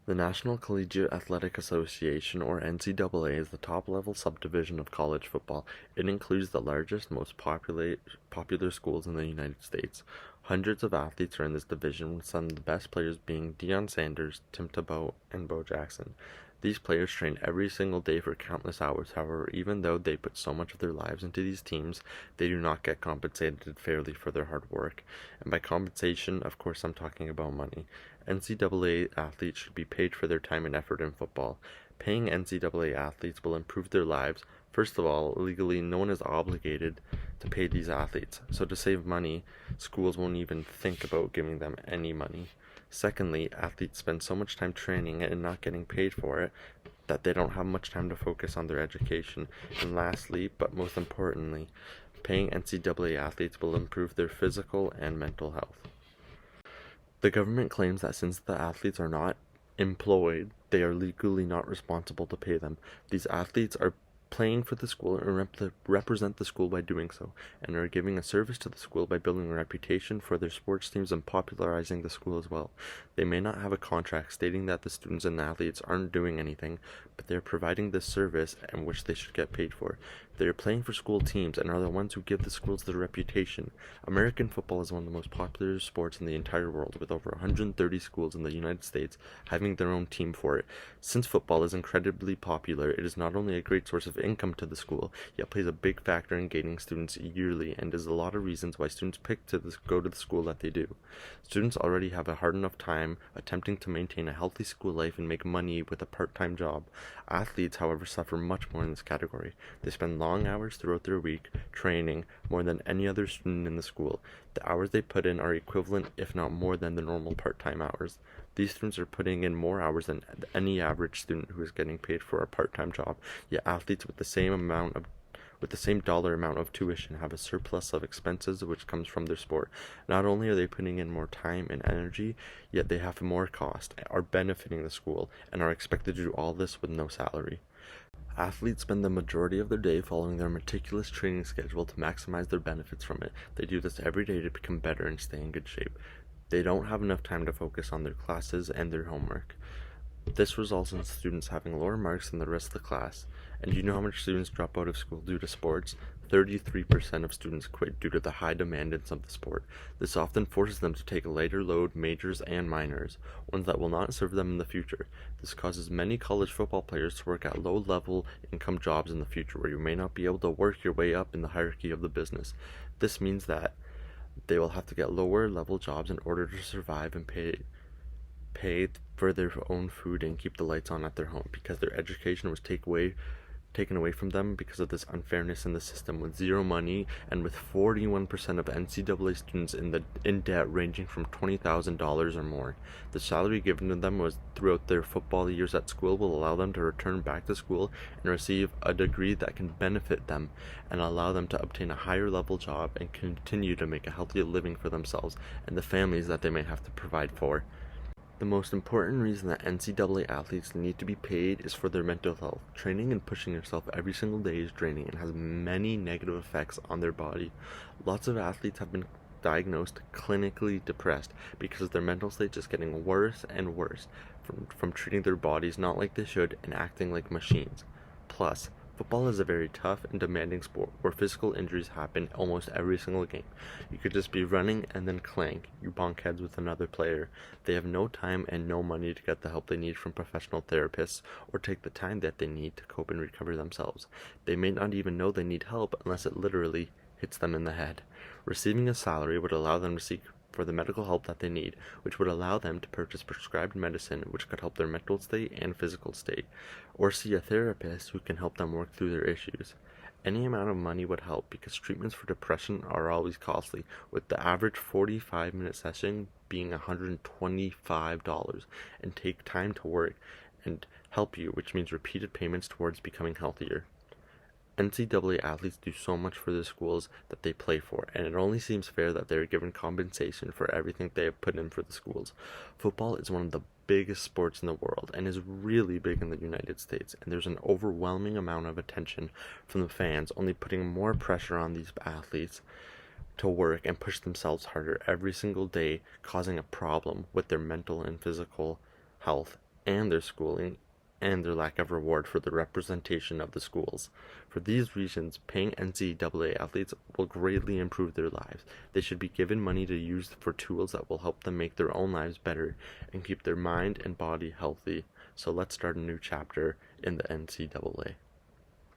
The National Collegiate Athletic Association, or NCAA, is the top-level subdivision of college football. It includes the largest, most popular schools in the United States. Hundreds of athletes are in this division, with some of the best players being Deion Sanders, Tim Tebow, and Bo Jackson. These players train every single day for countless hours. However, even though they put so much of their lives into these teams, they do not get compensated fairly for their hard work. And by compensation, of course, I'm talking about money. NCAA athletes should be paid for their time and effort in football. Paying NCAA athletes will improve their lives. First of all, legally, no one is obligated to pay these athletes. So to save money, schools won't even think about giving them any money. Secondly, athletes spend so much time training and not getting paid for it that they don't have much time to focus on their education. And lastly, but most importantly, paying NCAA athletes will improve their physical and mental health. The government claims that since the athletes are not employed, they are legally not responsible to pay them. These athletes are playing for the school and represent the school by doing so, and are giving a service to the school by building a reputation for their sports teams and popularizing the school as well. They may not have a contract stating that the students and the athletes aren't doing anything, but they're providing this service and which they should get paid for. They are playing for school teams and are the ones who give the schools their reputation. American football is one of the most popular sports in the entire world, with over 130 schools in the United States having their own team for it. Since football is incredibly popular, it is not only a great source of income to the school, yet plays a big factor in gaining students yearly, and is a lot of reasons why students pick to go to the school that they do. Students already have a hard enough time attempting to maintain a healthy school life and make money with a part-time job. Athletes, however, suffer much more in this category. They spend long hours throughout their week training more than any other student in the school. The hours they put in are equivalent, if not more, than the normal part-time hours. These students are putting in more hours than any average student who is getting paid for a part-time job, yet athletes with the same dollar amount of tuition have a surplus of expenses which comes from their sport. Not only are they putting in more time and energy, yet they have more cost, are benefiting the school, and are expected to do all this with no salary. Athletes spend the majority of their day following their meticulous training schedule to maximize their benefits from it. They do this every day to become better and stay in good shape. They don't have enough time to focus on their classes and their homework. This results in students having lower marks than the rest of the class. And do you know how much students drop out of school due to sports? 33% of students quit due to the high demands of the sport. This often forces them to take a lighter load majors and minors, ones that will not serve them in the future. This causes many college football players to work at low-level income jobs in the future, where you may not be able to work your way up in the hierarchy of the business. This means that they will have to get lower-level jobs in order to survive and pay for their own food and keep the lights on at their home, because their education was taken away from them because of this unfairness in the system. With zero money and with 41% of NCAA students in debt ranging from $20,000 or more. The salary given to them was throughout their football years at school will allow them to return back to school and receive a degree that can benefit them and allow them to obtain a higher level job and continue to make a healthier living for themselves and the families that they may have to provide for. The most important reason that NCAA athletes need to be paid is for their mental health. Training and pushing yourself every single day is draining and has many negative effects on their body. Lots of athletes have been diagnosed clinically depressed because their mental state is getting worse and worse from treating their bodies not like they should and acting like machines. Plus, football is a very tough and demanding sport where physical injuries happen almost every single game. You could just be running and then clank, you bonk heads with another player. They have no time and no money to get the help they need from professional therapists or take the time that they need to cope and recover themselves. They may not even know they need help unless it literally hits them in the head. Receiving a salary would allow them to seek for the medical help that they need, which would allow them to purchase prescribed medicine which could help their mental state and physical state, or see a therapist who can help them work through their issues. Any amount of money would help because treatments for depression are always costly, with the average 45-minute session being $125 and take time to work and help you, which means repeated payments towards becoming healthier. NCAA athletes do so much for the schools that they play for, and it only seems fair that they are given compensation for everything they have put in for the schools. Football is one of the biggest sports in the world and is really big in the United States, and there's an overwhelming amount of attention from the fans, only putting more pressure on these athletes to work and push themselves harder every single day, causing a problem with their mental and physical health and their schooling and their lack of reward for the representation of the schools. For these reasons, paying NCAA athletes will greatly improve their lives. They should be given money to use for tools that will help them make their own lives better and keep their mind and body healthy. So let's start a new chapter in the NCAA.